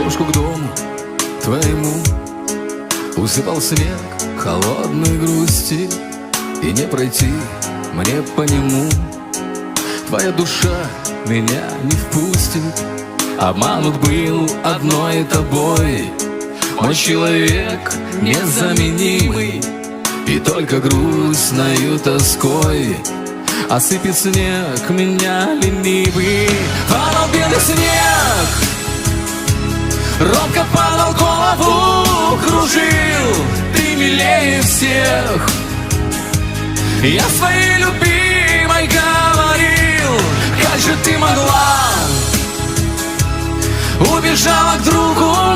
дорожку к дому твоему усыпал снег холодной грусти, и не пройти мне по нему. Твоя душа меня не впустит, обманут был одной тобой. Мой человек незаменимый, и только грустною тоской осыпет снег меня ленивый. Падал белый снег, робко падал, голову кружил. Ты милее всех, я своей любимой говорил. Как же ты могла, убежала к другу,